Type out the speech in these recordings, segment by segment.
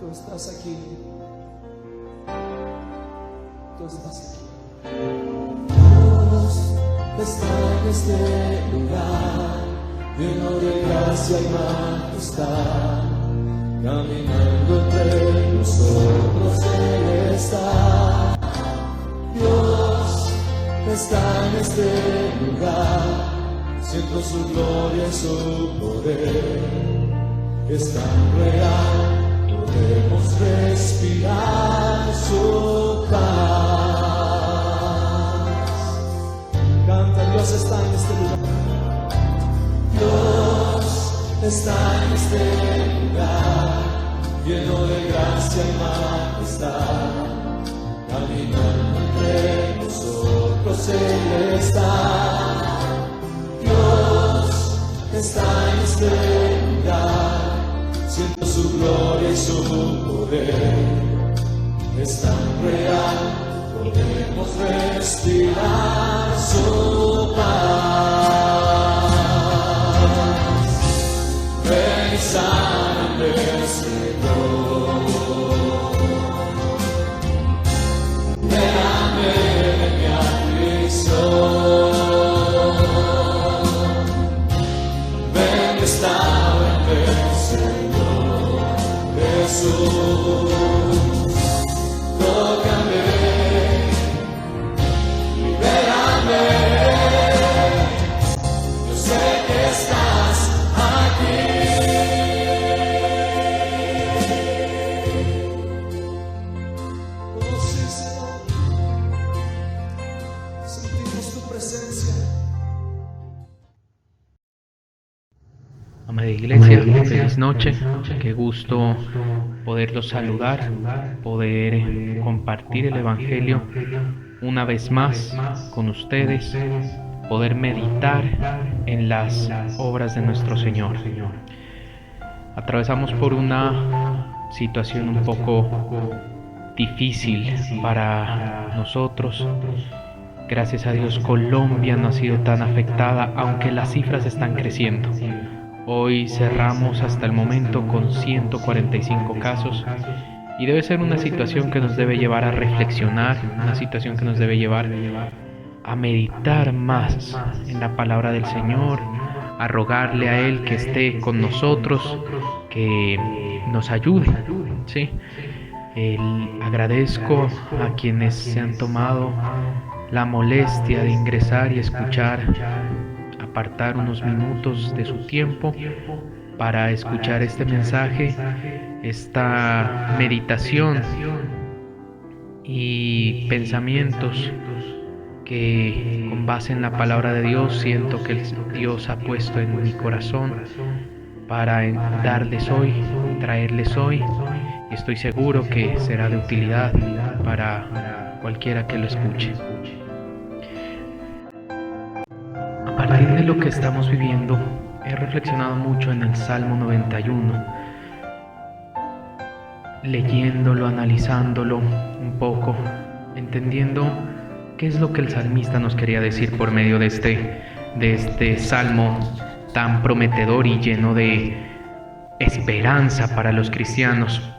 Tú estás aquí. Tú estás aquí. Dios está en este lugar, lleno de gracia y majestad. Caminando entre nosotros Él está. Dios está en este lugar. Siento su gloria y su poder. Es tan real, podemos respirar su paz. Canta, Dios está en este lugar. Dios está en este lugar, lleno de gracia y majestad. Caminando entre nosotros Él está. Dios está en este lugar. Siento su gloria y su poder. Es tan real, podemos respirar su paz. Ven y sana del Señor. Déjame de mi aflicción. Ven que estaba en el Señor Jesús. Tócame, libérame. Yo sé que estás aquí. Oh sí, Señor, sentimos tu presencia. Amada Iglesia, feliz noche. Qué gusto poderlos saludar, poder compartir el Evangelio una vez más con ustedes, poder meditar en las obras de nuestro Señor. Atravesamos por una situación un poco difícil para nosotros. Gracias a Dios, Colombia no ha sido tan afectada, aunque las cifras están creciendo. Hoy cerramos hasta el momento con 145 casos y debe ser una situación que nos debe llevar a reflexionar, una situación que nos debe llevar a meditar más en la palabra del Señor, a rogarle a Él que esté con nosotros, que nos ayude, ¿sí? Agradezco a quienes se han tomado la molestia de ingresar y escuchar, apartar unos minutos de su tiempo para escuchar este mensaje, esta meditación y pensamientos que con base en la palabra de Dios siento que Dios ha puesto en mi corazón para darles hoy, traerles hoy, y estoy seguro que será de utilidad para cualquiera que lo escuche. A partir de lo que estamos viviendo, he reflexionado mucho en el Salmo 91, leyéndolo, analizándolo un poco, entendiendo qué es lo que el salmista nos quería decir por medio de este salmo tan prometedor y lleno de esperanza para los cristianos.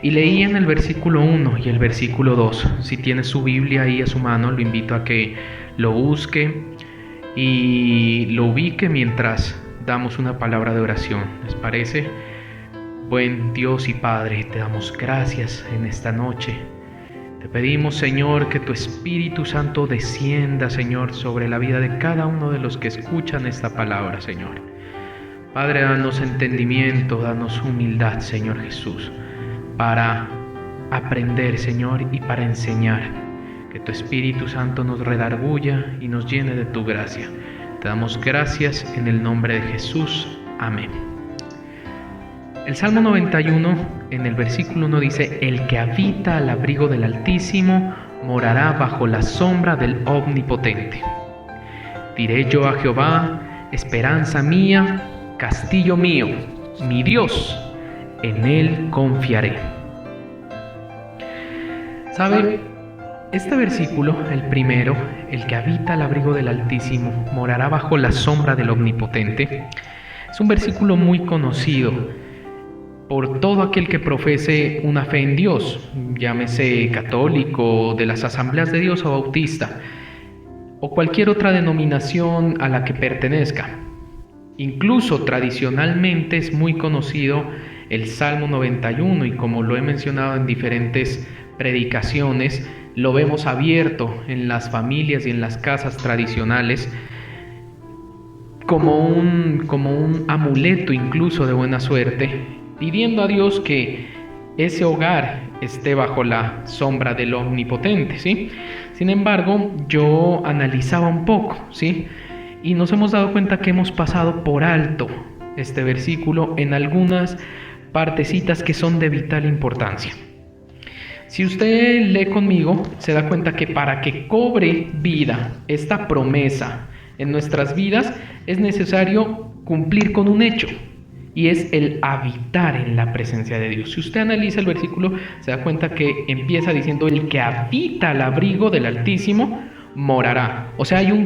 Y leí en el versículo 1 y el versículo 2. Si tiene su Biblia ahí a su mano, lo invito a que lo busque y lo ubique mientras damos una palabra de oración. ¿Les parece? Buen Dios y Padre, te damos gracias en esta noche. Te pedimos, Señor, que tu Espíritu Santo descienda, Señor, sobre la vida de cada uno de los que escuchan esta palabra, Señor. Padre, danos entendimiento, danos humildad, Señor Jesús, para aprender, Señor, y para enseñar. Que tu Espíritu Santo nos redarguya y nos llene de tu gracia. Te damos gracias en el nombre de Jesús. Amén. El Salmo 91, en el versículo 1 dice: el que habita al abrigo del Altísimo morará bajo la sombra del Omnipotente. Diré yo a Jehová, esperanza mía, castillo mío, mi Dios, en Él confiaré. ¿Sabe? Este versículo, el primero, el que habita al abrigo del Altísimo morará bajo la sombra del Omnipotente, es un versículo muy conocido. por todo aquel que profese una fe en Dios, llámese católico, de las Asambleas de Dios o bautista, o cualquier otra denominación a la que pertenezca. Incluso tradicionalmente es muy conocido el Salmo 91 y como lo he mencionado en diferentes predicaciones, lo vemos abierto en las familias y en las casas tradicionales como un amuleto incluso de buena suerte, pidiendo a Dios que ese hogar esté bajo la sombra del Omnipotente, ¿sí? Sin embargo, yo analizaba un poco, ¿sí? Y nos hemos dado cuenta que hemos pasado por alto este versículo en algunas partecitas que son de vital importancia. Si usted lee conmigo, se da cuenta que para que cobre vida esta promesa en nuestras vidas, es necesario cumplir con un hecho, y es el habitar en la presencia de Dios. Si usted analiza el versículo, se da cuenta que empieza diciendo: el que habita al abrigo del Altísimo morará. O sea, hay un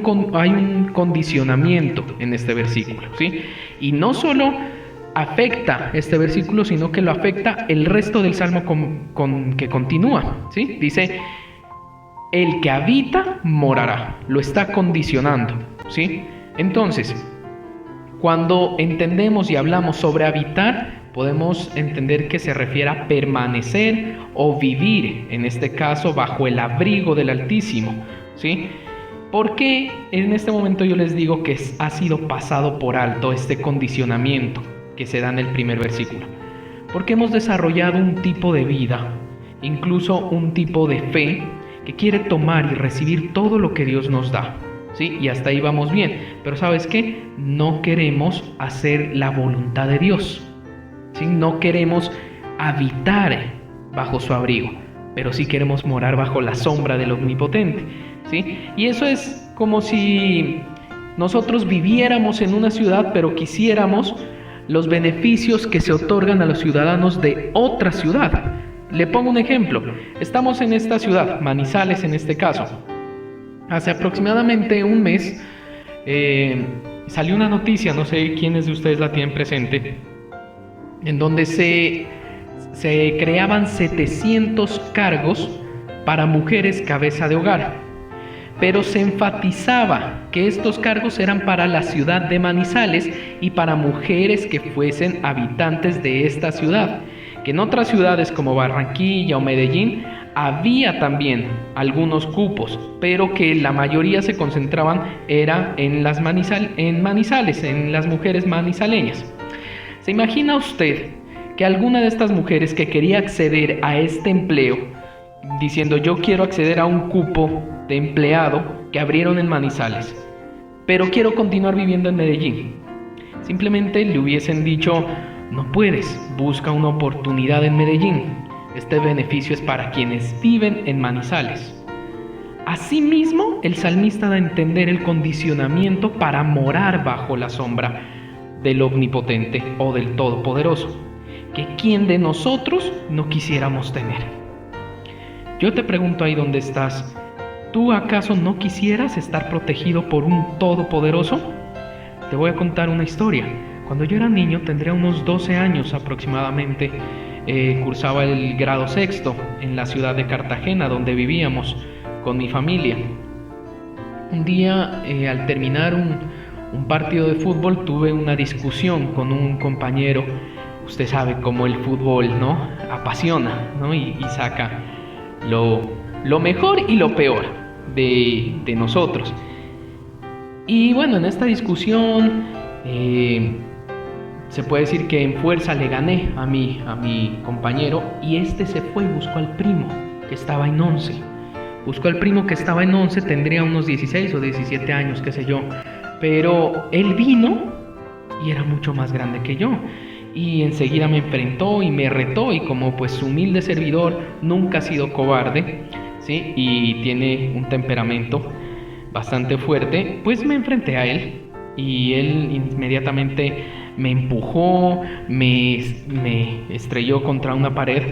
condicionamiento en este versículo, ¿sí? Y no solo afecta este versículo, sino que lo afecta el resto del Salmo con que continúa, ¿sí? Dice: el que habita morará. Lo está condicionando, ¿sí? Entonces, cuando entendemos y hablamos sobre habitar, podemos entender que se refiere a permanecer o vivir, en este caso, bajo el abrigo del Altísimo, ¿sí? ¿Por qué en este momento yo les digo que ha sido pasado por alto este condicionamiento que se da en el primer versículo? Porque hemos desarrollado un tipo de vida, incluso un tipo de fe, que quiere tomar y recibir todo lo que Dios nos da, ¿sí? Y hasta ahí vamos bien. Pero ¿sabes qué? No queremos hacer la voluntad de Dios, ¿sí? No queremos habitar bajo su abrigo, pero sí queremos morar bajo la sombra del Omnipotente, ¿sí? Y eso es como si nosotros viviéramos en una ciudad, pero quisiéramos los beneficios que se otorgan a los ciudadanos de otra ciudad. Le pongo un ejemplo. Estamos en esta ciudad, Manizales en este caso. Hace aproximadamente un mes salió una noticia, no sé quiénes de ustedes la tienen presente, en donde se creaban 700 cargos para mujeres cabeza de hogar, pero se enfatizaba que estos cargos eran para la ciudad de Manizales y para mujeres que fuesen habitantes de esta ciudad, que en otras ciudades como Barranquilla o Medellín había también algunos cupos, pero que la mayoría se concentraban era en Manizales, en las mujeres manizaleñas. ¿Se imagina usted que alguna de estas mujeres que quería acceder a este empleo, diciendo yo quiero acceder a un cupo de empleado que abrieron en Manizales, pero quiero continuar viviendo en Medellín, simplemente le hubiesen dicho: no puedes, busca una oportunidad en Medellín. Este beneficio es para quienes viven en Manizales. Asimismo, el salmista da a entender el condicionamiento para morar bajo la sombra del Omnipotente o del Todopoderoso, que quien de nosotros no quisiéramos tener. Yo te pregunto ahí donde estás, ¿tú acaso no quisieras estar protegido por un Todopoderoso? Te voy a contar una historia. Cuando yo era niño, tendría unos 12 años aproximadamente, cursaba el grado sexto en la ciudad de Cartagena, donde vivíamos con mi familia. Un día, al terminar un partido de fútbol, tuve una discusión con un compañero. Usted sabe cómo el fútbol, ¿no?, apasiona, ¿no?, y saca lo mejor y lo peor de nosotros. Y bueno, en esta discusión se puede decir que en fuerza le gané a mi compañero, y este se fue y buscó al primo que estaba en 11. Buscó al primo que estaba en 11, tendría unos 16 o 17 años, qué sé yo. Pero él vino y era mucho más grande que yo. Y enseguida me enfrentó y me retó, y como pues su humilde servidor nunca ha sido cobarde, ¿sí?, y tiene un temperamento bastante fuerte, pues me enfrenté a él. Y él inmediatamente me empujó, me estrelló contra una pared,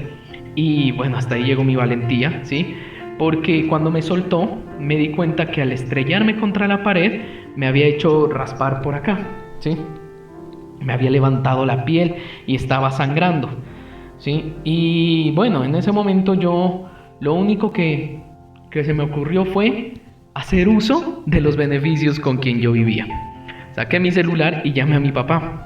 y bueno, hasta ahí llegó mi valentía, ¿sí? Porque cuando me soltó, me di cuenta que al estrellarme contra la pared, me había hecho raspar por acá, ¿sí? me había levantado la piel y estaba sangrando, ¿sí? Y bueno, en ese momento yo lo único que se me ocurrió fue hacer uso de los beneficios con quien yo vivía. Saqué mi celular y llamé a mi papá.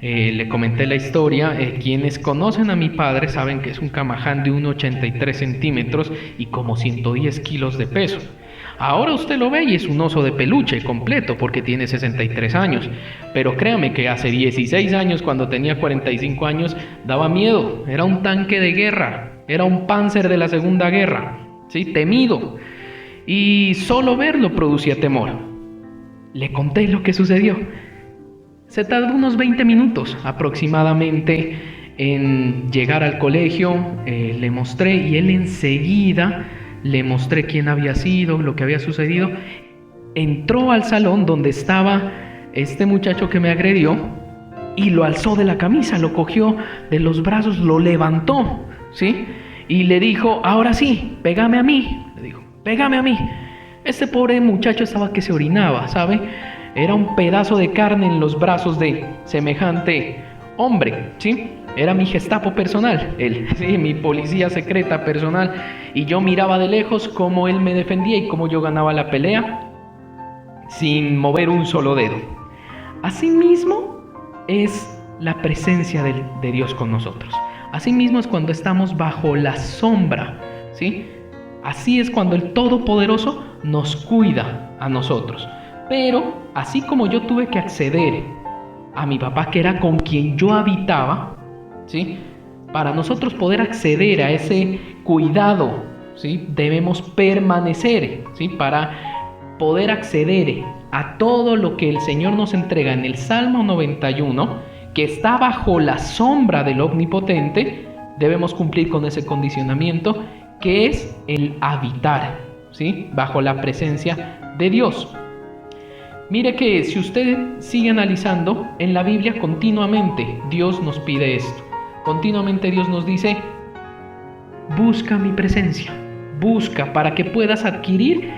Le comenté la historia. Quienes conocen a mi padre saben que es un camaján de 1,83 centímetros y como 110 kilos de peso. Ahora usted lo ve y es un oso de peluche completo porque tiene 63 años. Pero créame que hace 16 años, cuando tenía 45 años, daba miedo. Era un tanque de guerra, era un Panzer de la Segunda Guerra, ¿sí? Temido. Y solo verlo producía temor. Le conté lo que sucedió. Se tardó unos 20 minutos aproximadamente en llegar al colegio. Le mostré y él enseguida le mostré quién había sido, lo que había sucedido. Entró al salón donde estaba este muchacho que me agredió y lo alzó de la camisa, lo cogió de los brazos, lo levantó, ¿sí? Y le dijo: ahora sí, pégame a mí. Le dijo: pégame a mí. Este pobre muchacho estaba que se orinaba, ¿sabe? Era un pedazo de carne en los brazos de semejante hombre, ¿sí? Era mi Gestapo personal, él, sí, mi policía secreta personal. Y yo miraba de lejos cómo él me defendía y cómo yo ganaba la pelea sin mover un solo dedo. Asimismo es la presencia de Dios con nosotros. Asimismo es cuando estamos bajo la sombra, ¿sí? Así es cuando el Todopoderoso nos cuida a nosotros. Pero así como yo tuve que acceder a mi papá, que era con quien yo habitaba, ¿sí? Para nosotros poder acceder a ese cuidado, ¿sí? Debemos permanecer, ¿sí? Para poder acceder a todo lo que el Señor nos entrega en el Salmo 91, que está bajo la sombra del Omnipotente, debemos cumplir con ese condicionamiento que es el habitar, ¿sí? Bajo la presencia de Dios. Mire que si usted sigue analizando en la Biblia, continuamente Dios nos pide esto. Continuamente Dios nos dice: busca mi presencia, busca para que puedas adquirir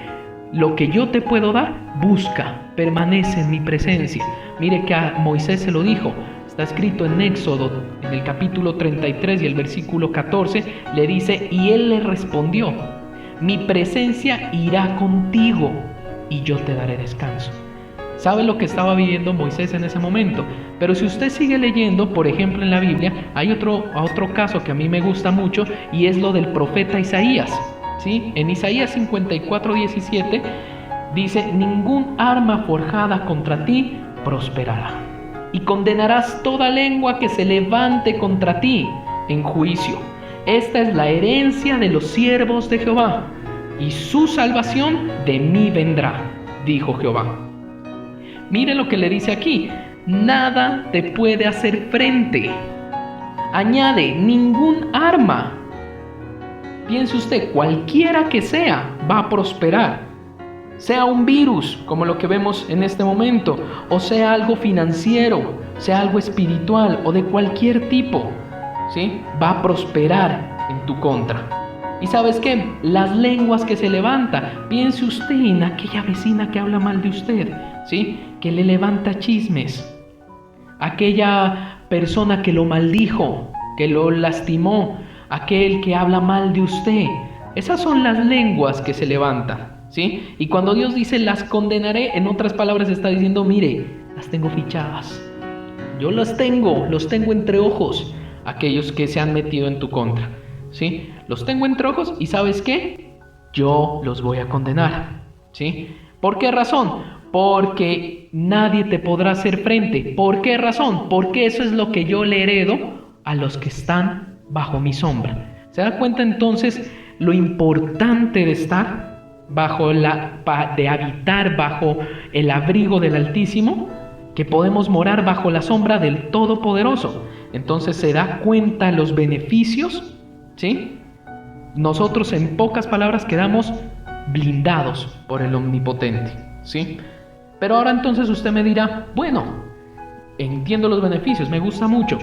lo que yo te puedo dar. Busca, permanece en mi presencia. Mire que a Moisés se lo dijo, está escrito en Éxodo, en el capítulo 33 y el versículo 14, le dice: y él le respondió: mi presencia irá contigo y yo te daré descanso. ¿Sabe lo que estaba viviendo Moisés en ese momento? Pero si usted sigue leyendo, por ejemplo en la Biblia, hay otro caso que a mí me gusta mucho, y es lo del profeta Isaías, ¿sí? En Isaías 54:17 dice: ningún arma forjada contra ti prosperará, y condenarás toda lengua que se levante contra ti en juicio. Esta es la herencia de los siervos de Jehová, y su salvación de mí vendrá, dijo Jehová. Mire lo que le dice aquí: nada te puede hacer frente. Añade: ningún arma. Piense usted, cualquiera que sea, va a prosperar. Sea un virus, como lo que vemos en este momento, o sea algo financiero, sea algo espiritual o de cualquier tipo, ¿sí? Va a prosperar en tu contra. ¿Y sabes qué? Las lenguas que se levantan. Piense usted en aquella vecina que habla mal de usted, ¿sí? Que le levanta chismes. Aquella persona que lo maldijo, que lo lastimó, aquel que habla mal de usted. Esas son las lenguas que se levantan, ¿sí? Y cuando Dios dice las condenaré, en otras palabras está diciendo: mire, las tengo fichadas. Yo los tengo entre ojos, aquellos que se han metido en tu contra, ¿sí? Los tengo entre ojos y ¿sabes qué? Yo los voy a condenar, ¿sí? ¿Por qué razón? Porque nadie te podrá hacer frente. ¿Por qué razón? Porque eso es lo que yo le heredo a los que están bajo mi sombra. ¿Se da cuenta entonces lo importante de estar de habitar bajo el abrigo del Altísimo? Que podemos morar bajo la sombra del Todopoderoso. Entonces se da cuenta los beneficios, ¿sí? Nosotros, en pocas palabras, quedamos blindados por el Omnipotente, ¿sí? Pero ahora entonces usted me dirá: bueno, entiendo los beneficios, me gusta mucho.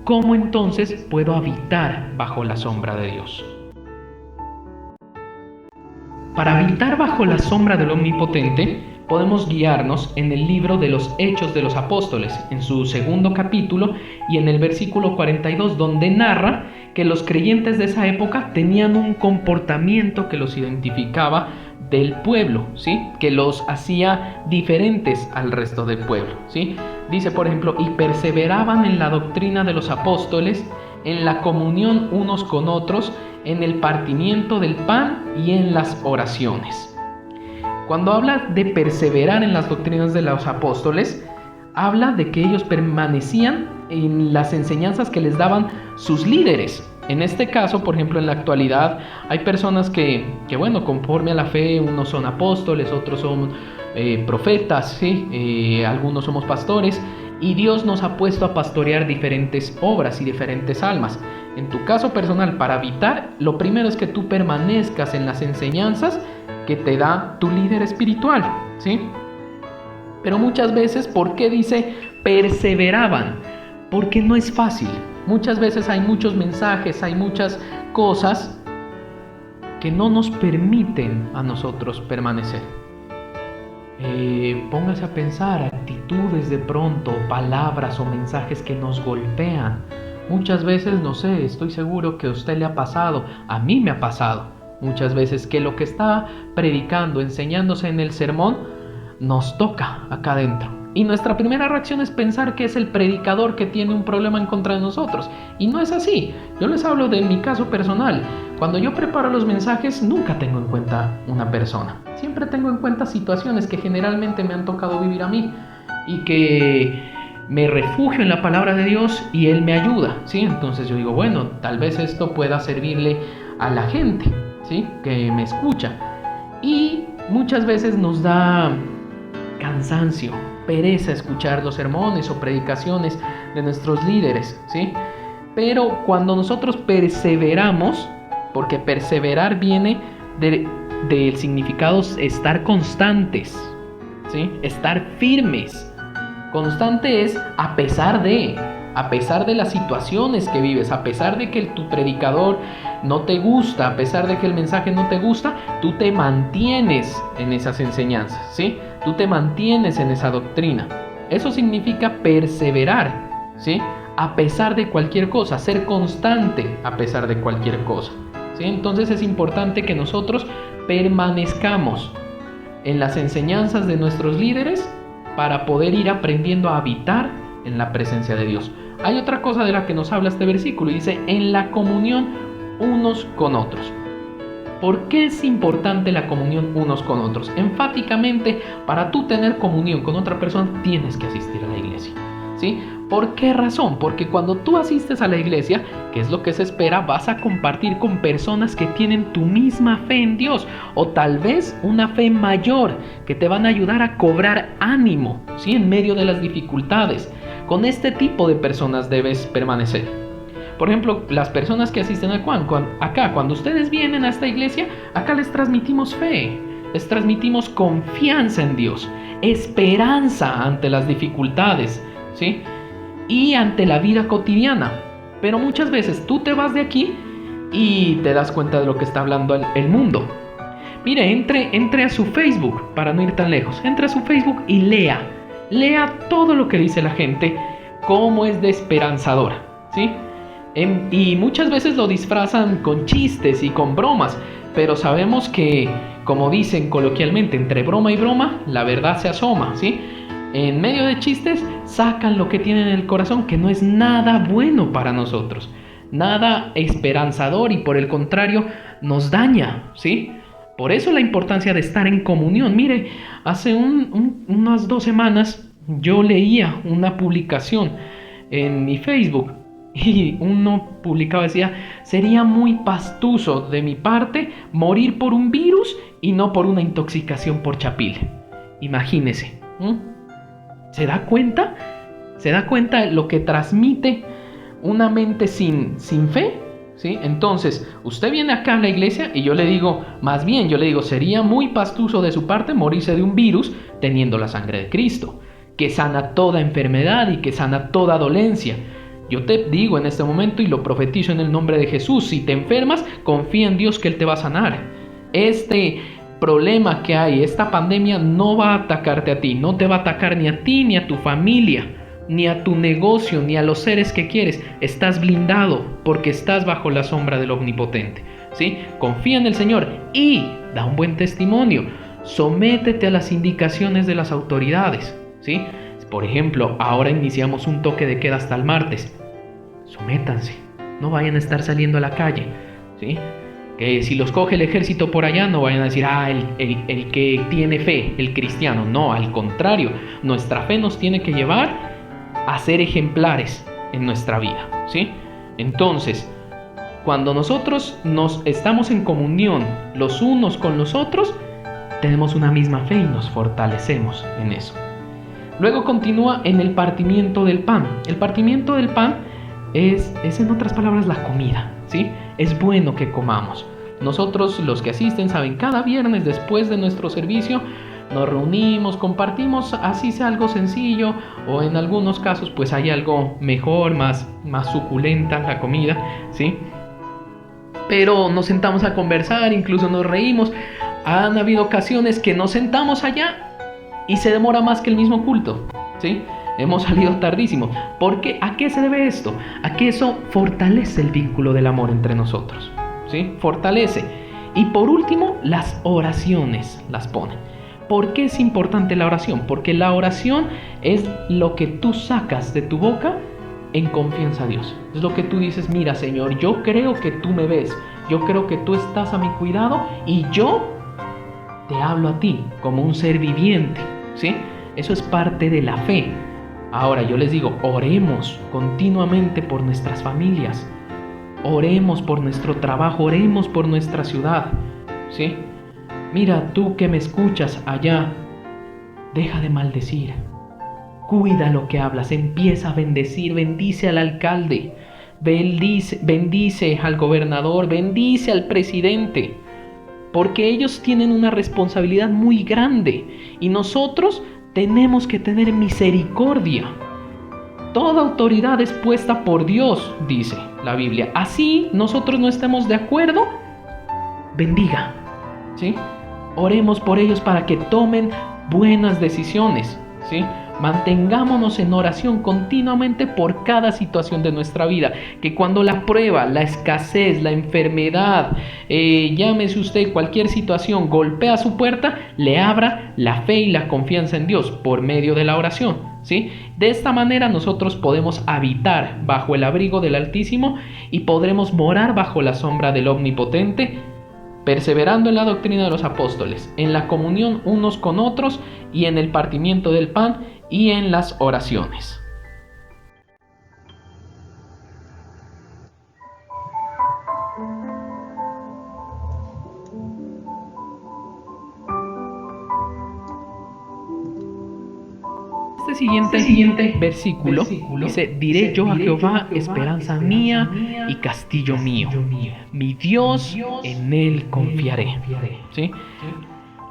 ¿Cómo entonces puedo habitar bajo la sombra de Dios? Para habitar bajo la sombra del Omnipotente, podemos guiarnos en el libro de los Hechos de los Apóstoles, en su segundo capítulo y en el versículo 42, donde narra que los creyentes de esa época tenían un comportamiento que los identificaba del pueblo, ¿sí? Que los hacía diferentes al resto del pueblo, ¿sí? Dice, por ejemplo, y perseveraban en la doctrina de los apóstoles, en la comunión unos con otros, en el partimiento del pan y en las oraciones. Cuando habla de perseverar en las doctrinas de los apóstoles, habla de que ellos permanecían en las enseñanzas que les daban sus líderes. En este caso, por ejemplo, en la actualidad, hay personas que bueno, conforme a la fe, unos son apóstoles, otros son profetas, ¿sí? Algunos somos pastores, y Dios nos ha puesto a pastorear diferentes obras y diferentes almas. En tu caso personal, para habitar, lo primero es que tú permanezcas en las enseñanzas que te da tu líder espiritual, ¿sí? Pero muchas veces, ¿por qué dice perseveraban? Porque no es fácil. Muchas veces hay muchos mensajes, hay muchas cosas que no nos permiten a nosotros permanecer. Póngase a pensar, actitudes de pronto, palabras o mensajes que nos golpean. Muchas veces, no sé, estoy seguro que a usted le ha pasado, a mí me ha pasado. Muchas veces que lo que está predicando, enseñándose en el sermón, nos toca acá adentro. Y nuestra primera reacción es pensar que es el predicador que tiene un problema en contra de nosotros. Y no es así. Yo les hablo de mi caso personal. Cuando yo preparo los mensajes, nunca tengo en cuenta una persona. Siempre tengo en cuenta situaciones que generalmente me han tocado vivir a mí. Y que me refugio en la palabra de Dios y Él me ayuda, ¿sí? Entonces yo digo, bueno, tal vez esto pueda servirle a la gente, ¿sí? Que me escucha. Y muchas veces nos da cansancio, pereza escuchar los sermones o predicaciones de nuestros líderes, ¿sí? Pero cuando nosotros perseveramos, porque perseverar viene del significado estar constantes, ¿sí? Estar firmes. Constante es a pesar de las situaciones que vives, a pesar de que tu predicador no te gusta, a pesar de que el mensaje no te gusta, tú te mantienes en esas enseñanzas, ¿sí? Tú te mantienes en esa doctrina. Eso significa perseverar, ¿sí? A pesar de cualquier cosa, ser constante a pesar de cualquier cosa, ¿sí? Entonces es importante que nosotros permanezcamos en las enseñanzas de nuestros líderes para poder ir aprendiendo a habitar en la presencia de Dios. Hay otra cosa de la que nos habla este versículo y dice, en la comunión unos con otros. ¿Por qué es importante la comunión unos con otros? Enfáticamente, para tú tener comunión con otra persona, tienes que asistir a la iglesia, ¿sí? ¿Por qué razón? Porque cuando tú asistes a la iglesia, que es lo que se espera, vas a compartir con personas que tienen tu misma fe en Dios, o tal vez una fe mayor, que te van a ayudar a cobrar ánimo, ¿sí? En medio de las dificultades. Con este tipo de personas debes permanecer. Por ejemplo, las personas que asisten acá, cuando ustedes vienen a esta iglesia, acá les transmitimos fe, les transmitimos confianza en Dios, esperanza ante las dificultades, ¿sí? Y ante la vida cotidiana. Pero muchas veces tú te vas de aquí y te das cuenta de lo que está hablando el mundo. Mire, entre a su Facebook, para no ir tan lejos, entre a su Facebook y lea todo lo que dice la gente, cómo es de esperanzadora, ¿sí? Y muchas veces lo disfrazan con chistes y con bromas, pero sabemos que, como dicen coloquialmente, entre broma y broma, la verdad se asoma, ¿sí? En medio de chistes, sacan lo que tienen en el corazón, que no es nada bueno para nosotros, nada esperanzador y por el contrario, nos daña, ¿sí? Por eso la importancia de estar en comunión. Mire, hace unas 2 semanas yo leía una publicación en mi Facebook y uno publicaba, decía, sería muy pastuso de mi parte morir por un virus y no por una intoxicación por chapile. Imagínese, ¿se da cuenta? ¿Se da cuenta lo que transmite una mente sin fe? ¿Sí? Entonces, usted viene acá a la iglesia y yo le digo, sería muy pastuso de su parte morirse de un virus teniendo la sangre de Cristo, que sana toda enfermedad y que sana toda dolencia. Yo te digo en este momento y lo profetizo en el nombre de Jesús, si te enfermas, confía en Dios que Él te va a sanar. Este problema que hay, esta pandemia no va a atacarte a ti, no te va a atacar ni a ti, ni a tu familia, ni a tu negocio, ni a los seres que quieres. Estás blindado porque estás bajo la sombra del Omnipotente, ¿sí? Confía en el Señor y da un buen testimonio. Sométete a las indicaciones de las autoridades, ¿sí? Por ejemplo, ahora iniciamos un toque de queda hasta el martes. Sométanse, no vayan a estar saliendo a la calle, ¿sí? Que si los coge el ejército por allá, no vayan a decir, el que tiene fe, el cristiano. No, al contrario, nuestra fe nos tiene que llevar a ser ejemplares en nuestra vida, ¿sí? Entonces, cuando nosotros nos estamos en comunión los unos con los otros, tenemos una misma fe y nos fortalecemos en eso. Luego continúa en el partimiento del pan. El partimiento del pan es en otras palabras la comida, ¿sí? Es bueno que comamos. Nosotros, los que asisten, saben, cada viernes después de nuestro servicio nos reunimos, compartimos, así sea algo sencillo, o en algunos casos pues hay algo mejor, más suculenta la comida, ¿sí? Pero nos sentamos a conversar, incluso nos reímos. Han habido ocasiones que nos sentamos allá y se demora más que el mismo culto, ¿sí? Hemos salido tardísimo. ¿Por qué? ¿A qué se debe esto? A que eso fortalece el vínculo del amor entre nosotros, ¿sí? Fortalece. Y por último, las oraciones las pone. ¿Por qué es importante la oración? Porque la oración es lo que tú sacas de tu boca en confianza a Dios. Es lo que tú dices, mira, Señor, yo creo que tú me ves, yo creo que tú estás a mi cuidado y yo te hablo a ti como un ser viviente, ¿sí? Eso es parte de la fe. Ahora yo les digo, oremos continuamente por nuestras familias, oremos por nuestro trabajo, oremos por nuestra ciudad, ¿sí? Mira, tú que me escuchas allá, deja de maldecir, cuida lo que hablas, empieza a bendecir, bendice al alcalde, bendice al gobernador, bendice al presidente, porque ellos tienen una responsabilidad muy grande y nosotros tenemos que tener misericordia. Toda autoridad es puesta por Dios, dice la Biblia. Así nosotros no estemos de acuerdo, bendiga, ¿sí? Oremos por ellos para que tomen buenas decisiones, ¿sí? Mantengámonos en oración continuamente por cada situación de nuestra vida. Que cuando la prueba, la escasez, la enfermedad, llámese usted cualquier situación, golpea su puerta, le abra la fe y la confianza en Dios por medio de la oración, ¿sí? De esta manera nosotros podemos habitar bajo el abrigo del Altísimo y podremos morar bajo la sombra del Omnipotente, perseverando en la doctrina de los apóstoles, en la comunión unos con otros y en el partimiento del pan y en las oraciones. Este siguiente versículo dice, diré yo a Jehová, esperanza mía y castillo mío, mi Dios, en él confiaré, ¿sí?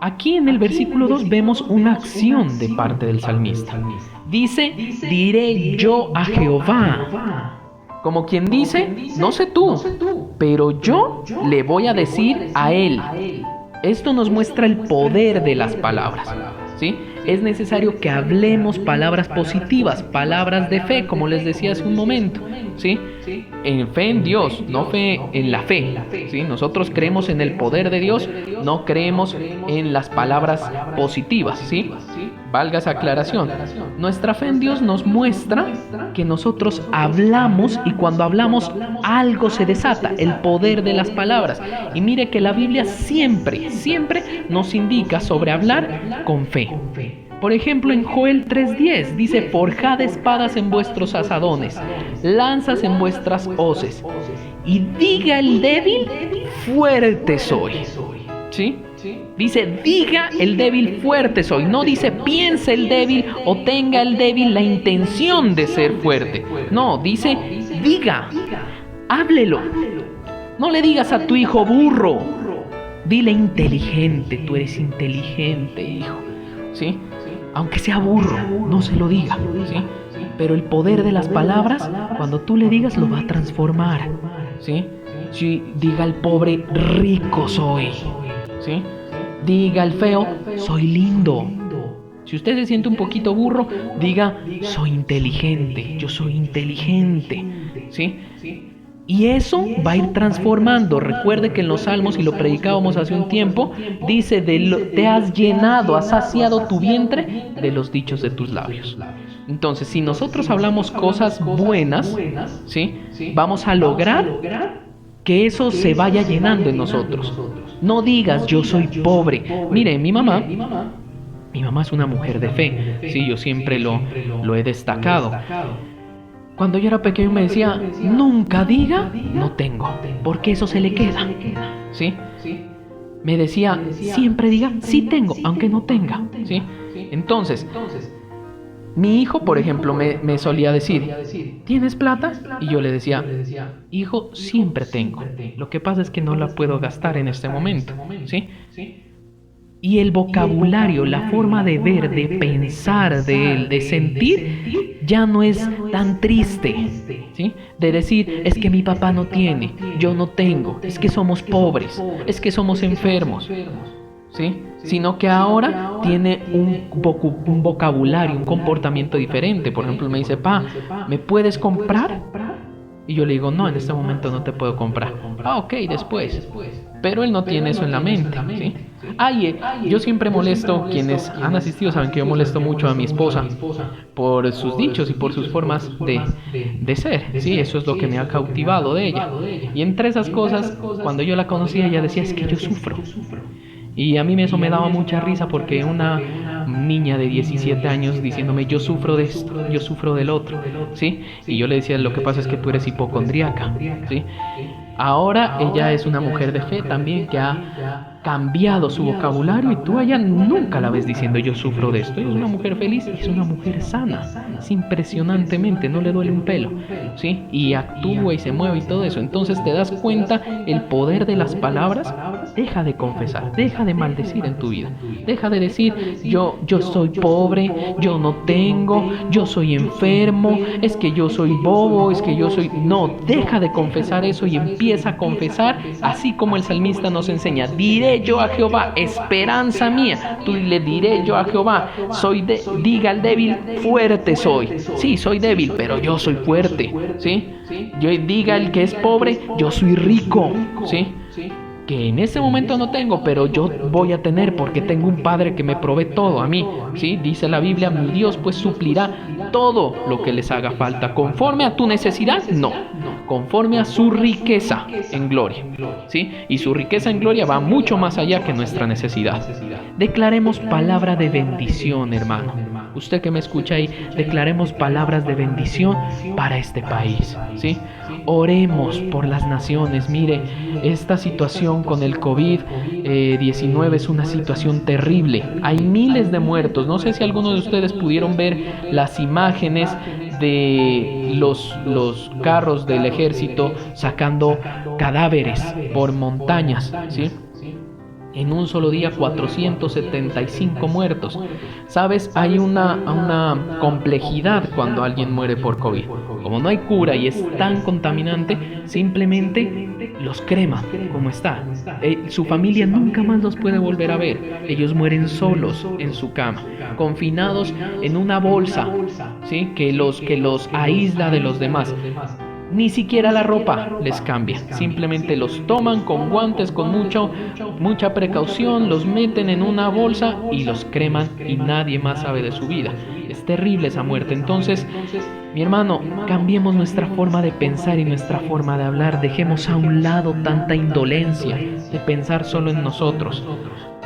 Aquí en el versículo 2 vemos una acción de parte del salmista. Dice, diré yo a Jehová. Como quien dice, no sé tú, pero yo le voy a decir a él. Esto nos muestra el poder de las palabras, ¿sí? Es necesario que hablemos palabras positivas, palabras de fe, como les decía hace un momento, ¿sí? En fe en Dios, no fe en la fe, ¿sí? Nosotros creemos en el poder de Dios, no creemos en las palabras positivas, ¿sí? Valga esa aclaración. Nuestra fe en Dios nos muestra que nosotros hablamos y cuando hablamos algo se desata, el poder de las palabras. Y mire que la Biblia siempre nos indica sobre hablar con fe. Por ejemplo, en Joel 3:10 dice, forjad espadas en vuestros asadones, lanzas en vuestras hoces, y diga el débil, fuerte soy. ¿Sí? Dice, diga el débil, fuerte soy. No dice, piense el débil o tenga el débil la intención de ser fuerte. No, dice, diga, háblelo. No le digas a tu hijo burro, dile inteligente, tú eres inteligente, hijo. ¿Sí? Aunque sea burro, no se lo diga, ¿sí? Pero el poder de las palabras, cuando tú le digas, lo va a transformar, ¿sí? Sí, diga al pobre, rico soy, ¿sí? Diga el feo, soy lindo. Si usted se siente un poquito burro, diga, soy inteligente, yo soy inteligente, ¿sí? Y eso va a ir transformando. Recuerde que en los Salmos, y lo predicábamos hace un tiempo, dice, te has llenado, has saciado tu vientre de los dichos de tus labios. Entonces, si nosotros hablamos cosas buenas, ¿sí? Vamos a lograr que eso se vaya llenando en nosotros. No digas, yo soy pobre. Mire, mi mamá es una mujer de fe, sí, yo siempre lo he destacado. Cuando yo era pequeño me decía, nunca diga, no tengo, porque eso se le queda, ¿sí? Me decía, siempre diga, sí tengo, aunque no tenga, ¿sí? Entonces, mi hijo, por ejemplo, me solía decir, ¿tienes plata? Y yo le decía, hijo, siempre tengo. Lo que pasa es que no la puedo gastar en este momento, ¿sí? Y el vocabulario, la forma de ver, de pensar, de sentir, ya no es tan triste, ¿sí? De decir, es que mi papá no tiene, yo no tengo, es que somos pobres, es que somos enfermos, ¿sí? Sino que ahora tiene un vocabulario, un comportamiento diferente. Por ejemplo, me dice, pa, ¿me puedes comprar? Y yo le digo, no, en este momento no te puedo comprar. Ah, ok, después. Pero él no tiene eso en la mente, ¿sí? Yo siempre molesto, quienes han asistido saben que yo molesto mucho a mi esposa por sus dichos y por sus formas de ser, ¿sí? Eso es lo que me ha cautivado de ella. Y entre esas cosas, cuando yo la conocía, ella decía, es que yo sufro. Y a mí eso me daba mucha risa, porque una niña de 17 años diciéndome, yo sufro de esto, yo sufro del otro, ¿sí? Y yo le decía, lo que pasa es que tú eres hipocondríaca, ¿sí? Ahora ella es una mujer de fe también, que ha cambiado su vocabulario, y tú a ella nunca la ves diciendo yo sufro de esto. Ella es una mujer feliz y es una mujer sana, es impresionantemente, no le duele un pelo, ¿sí? Y actúa y se mueve y todo eso. Entonces te das cuenta el poder de las palabras. Deja de confesar, deja de maldecir en tu vida, deja de decir yo soy pobre, yo no tengo, yo soy enfermo, es que yo soy bobo, es que yo soy... No, deja de confesar eso y empieza a confesar, así como el salmista nos enseña, diré yo a Jehová, esperanza mía. Tú le diré yo a Jehová, diga al débil, fuerte soy. Sí, soy débil, pero yo soy fuerte, ¿sí? Yo diga el que es pobre, yo soy rico, ¿sí? Que en ese momento no tengo, pero yo voy a tener, porque tengo un Padre que me provee todo a mí, ¿sí? Dice la Biblia, mi Dios pues suplirá todo lo que les haga falta. ¿Conforme a tu necesidad? No, conforme a su riqueza en gloria, ¿sí? Y su riqueza en gloria va mucho más allá que nuestra necesidad. Declaremos palabra de bendición, hermano. Usted que me escucha ahí, declaremos palabras de bendición para este país, ¿sí? Oremos por las naciones. Mire, esta situación con el COVID-19 es una situación terrible. Hay miles de muertos. No sé si algunos de ustedes pudieron ver las imágenes de los carros del ejército sacando cadáveres por montañas, ¿sí? En un solo día 475 muertos. ¿Sabes? Hay una complejidad cuando alguien muere por COVID. Como no hay cura y es tan contaminante, simplemente los creman como está. Su familia nunca más los puede volver a ver. Ellos mueren solos en su cama, confinados en una bolsa, ¿sí? que los aísla de los demás. Ni siquiera la ropa les cambia, simplemente los toman con guantes, con mucha precaución, los meten en una bolsa y los creman, y nadie más sabe de su vida. Es terrible esa muerte. Entonces, mi hermano, cambiemos nuestra forma de pensar y nuestra forma de hablar. Dejemos a un lado tanta indolencia de pensar solo en nosotros.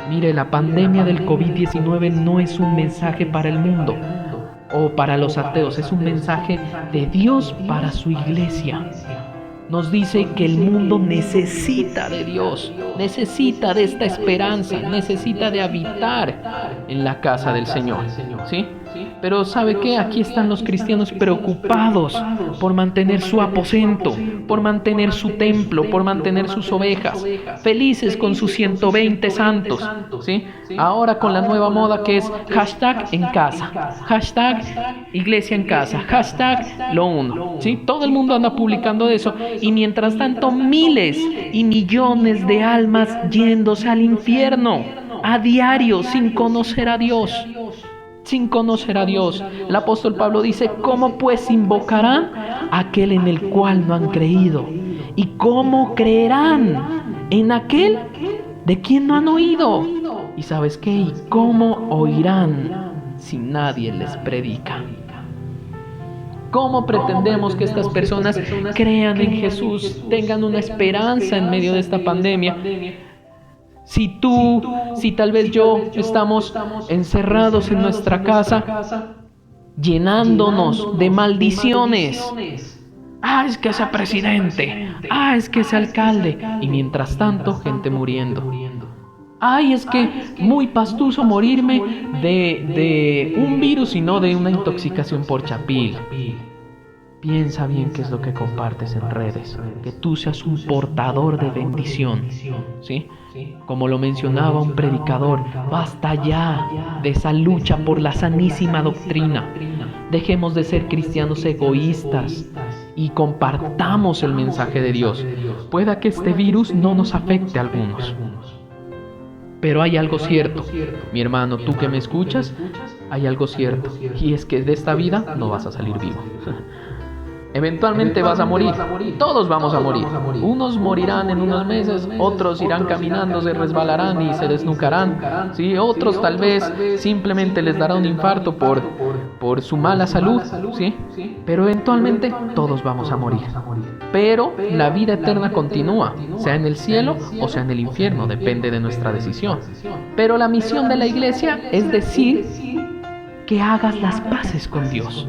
Mire, la pandemia del COVID-19 no es un mensaje para el mundo o para los ateos, es un mensaje de Dios para su iglesia. Nos dice que el mundo necesita de Dios, necesita de esta esperanza, necesita de habitar en la casa del Señor, ¿sí? Pero ¿sabe qué? Aquí están los cristianos preocupados por mantener su aposento, por mantener su templo, por mantener sus ovejas, felices con sus 120 santos, ¿sí? Ahora con la nueva moda que es hashtag en casa, hashtag iglesia en casa, hashtag lo uno, ¿sí? Todo el mundo anda publicando eso, y mientras tanto miles y millones de almas yéndose al infierno. a diario sin conocer a Dios. Sin conocer a Dios. El apóstol Pablo dice: ¿cómo pues invocarán a aquel en el cual no han creído? ¿Y cómo creerán en aquel de quien no han oído? ¿Y sabes qué? ¿Y cómo oirán si nadie les predica? ¿Cómo pretendemos que estas personas crean en Jesús, tengan una esperanza en medio de esta pandemia? Si tú, si tal vez yo estamos encerrados en nuestra casa, llenándonos de maldiciones. Es que ese presidente, es que ese alcalde, y mientras tanto gente muriendo. Es que muy pastuso morirme de un virus y no de una intoxicación por chapil. Piensa bien qué es lo que compartes en redes, que tú seas un portador de bendición, ¿sí? Como lo mencionaba un predicador, basta ya de esa lucha por la sanísima doctrina. Dejemos de ser cristianos egoístas y compartamos el mensaje de Dios. Pueda que este virus no nos afecte a algunos, pero hay algo cierto, mi hermano, tú que me escuchas, hay algo cierto, y es que de esta vida no vas a salir vivo. Eventualmente vas a morir, todos vamos a morir. Unos morirán en unos meses, otros irán caminando, se resbalarán y se desnucarán, ¿sí? Otros tal vez simplemente les dará un infarto por su mala salud, ¿sí? Pero eventualmente todos vamos a morir. Pero la vida eterna continúa, sea en el cielo o sea en el infierno, depende de nuestra decisión. Pero la misión de la iglesia es decir que hagas las paces con Dios.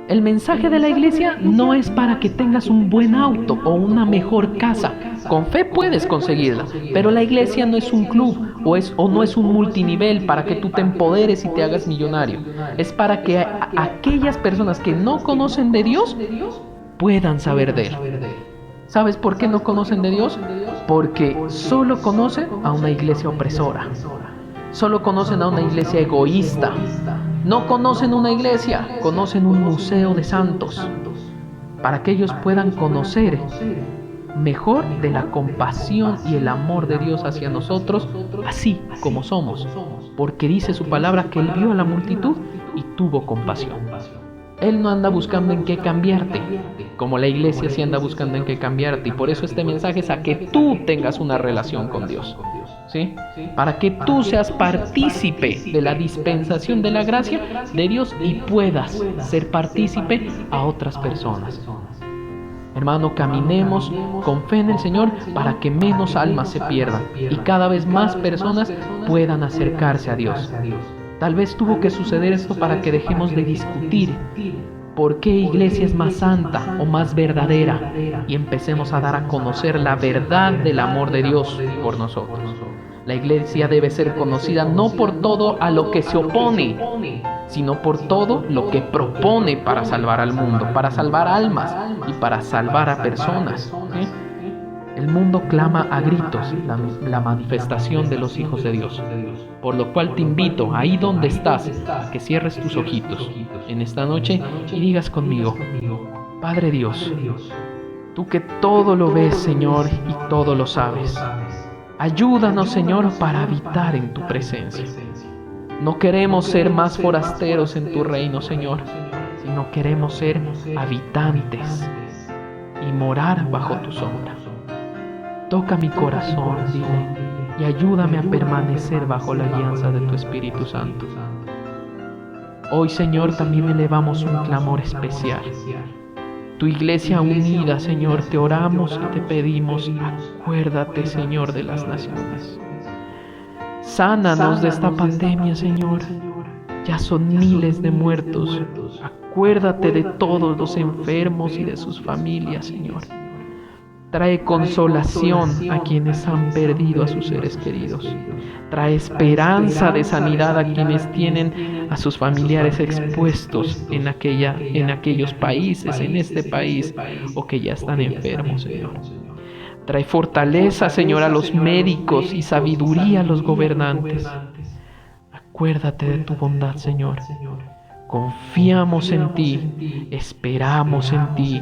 El mensaje de la iglesia no es para que tengas un buen auto o una mejor casa. Con fe puedes conseguirla, pero la iglesia no es un club o no es un multinivel para que tú te empoderes y te hagas millonario. Es para que aquellas personas que no conocen de Dios puedan saber de Él. ¿Sabes por qué no conocen de Dios? Porque solo conocen a una iglesia opresora. Solo conocen a una iglesia egoísta. No conocen una iglesia, conocen un museo de santos, para que ellos puedan conocer mejor de la compasión y el amor de Dios hacia nosotros, así como somos, porque dice su palabra que Él vio a la multitud y tuvo compasión. Él no anda buscando en qué cambiarte, como la iglesia sí anda buscando en qué cambiarte, y por eso este mensaje es a que tú tengas una relación con Dios, ¿sí? Para que tú seas partícipe de la dispensación de la gracia de Dios y puedas ser partícipe a otras personas. Hermano, caminemos con fe en el Señor para que menos almas se pierdan y cada vez más personas puedan acercarse a Dios. Tal vez tuvo que suceder esto para que dejemos de discutir por qué iglesia es más santa o más verdadera y empecemos a dar a conocer la verdad del amor de Dios por nosotros. La iglesia debe ser conocida no por todo a lo que se opone, sino por todo lo que propone para salvar al mundo, para salvar almas y para salvar a personas, ¿sí? El mundo clama a gritos la manifestación de los hijos de Dios, por lo cual te invito, ahí donde estás, a que cierres tus ojitos en esta noche y digas conmigo: Padre Dios, tú que todo lo ves, Señor, y todo lo sabes, ayúdanos, Señor, para habitar en tu presencia. No queremos ser más forasteros en tu reino, Señor, sino queremos ser habitantes y morar bajo tu sombra. Toca mi corazón, dile, y ayúdame a permanecer bajo la guianza de tu Espíritu Santo. Hoy, Señor, también elevamos un clamor especial. Tu iglesia unida, Señor, te oramos y te pedimos, acuérdate, Señor, de las naciones. Sánanos de esta pandemia, Señor. Ya son miles de muertos. Acuérdate de todos los enfermos y de sus familias, Señor. Trae consolación a quienes han perdido a sus seres queridos. Trae esperanza de sanidad a quienes tienen a sus familiares expuestos en aquellos países, en este país, o que ya están enfermos, Señor. Trae fortaleza, Señor, a los médicos y sabiduría a los gobernantes. Acuérdate de tu bondad, Señor. Confiamos en ti, esperamos en ti,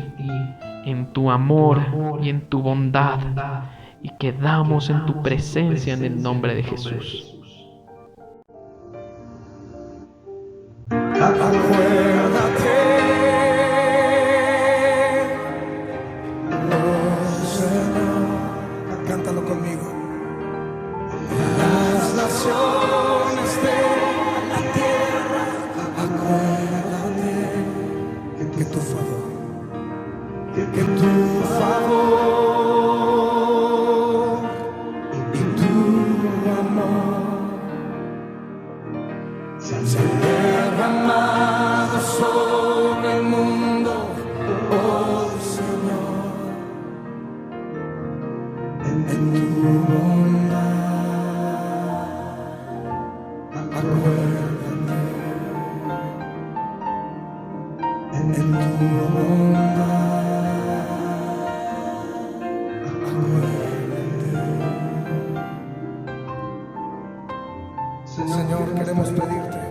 en tu amor y en tu bondad, y quedamos en tu presencia en el nombre de Jesús. en tu bondad. Acuérdate en tu bondad. Acuérdate. Señor, queremos pedirte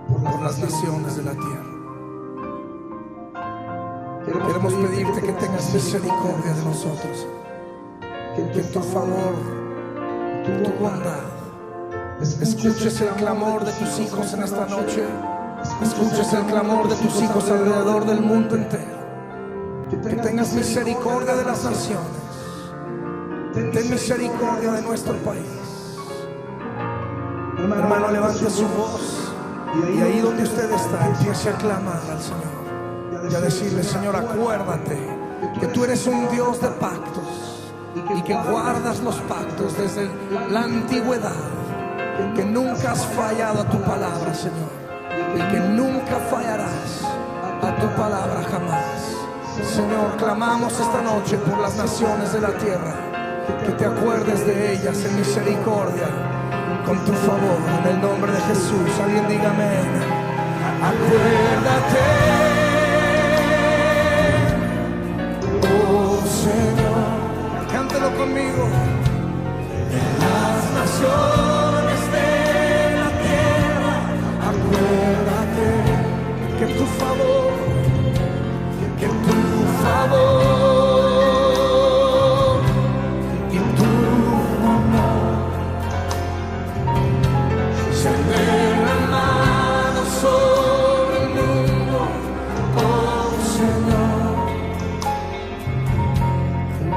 por las naciones de la tierra. Queremos pedirte que tengas misericordia de nosotros, que en tu favor, tu bondad, escuches el clamor de tus hijos en esta noche, escuches el clamor de tus hijos alrededor del mundo entero, que tengas misericordia de las naciones, ten misericordia de nuestro país. Hermano, levante su voz y ahí donde usted está, empiece a clamar al Señor y a decirle: Señor, acuérdate que tú eres un Dios de pactos y que guardas los pactos desde la antigüedad, que nunca has fallado a tu palabra, Señor, y que nunca fallarás a tu palabra jamás. Señor, clamamos esta noche por las naciones de la tierra, que te acuerdes de ellas en misericordia, con tu favor, en el nombre de Jesús. Alguien diga amén. Acuérdate, oh Señor, cántalo conmigo. En las naciones de la tierra, acuérdate que tu favor, y tu amor se han derramado sobre el mundo, oh Señor,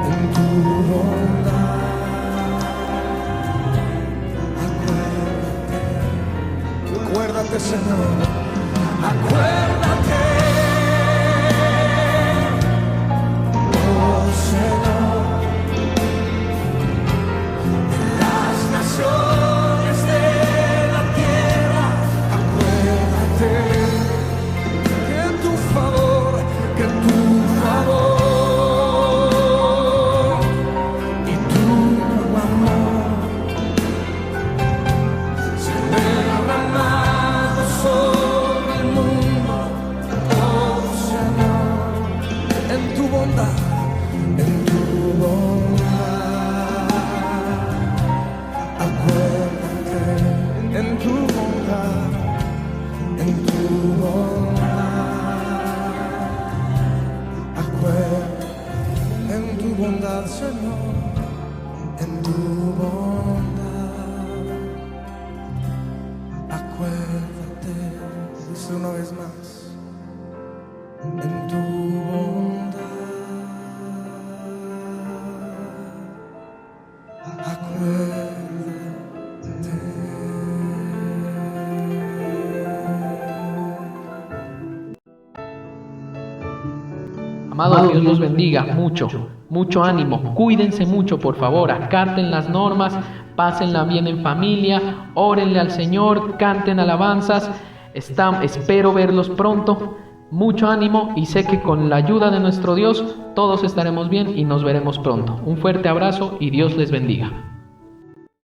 en tu bondad. Acuérdate, Señor, acuérdate. Señor, en tu bondad, acuérdate, dice una vez más, en tu bondad, acuérdate. Amados, Dios los bendiga mucho. Mucho ánimo, cuídense mucho, por favor, acaten las normas, pásenla bien en familia, órenle al Señor, canten alabanzas. Espero verlos pronto. Mucho ánimo y sé que con la ayuda de nuestro Dios todos estaremos bien y nos veremos pronto. Un fuerte abrazo y Dios les bendiga.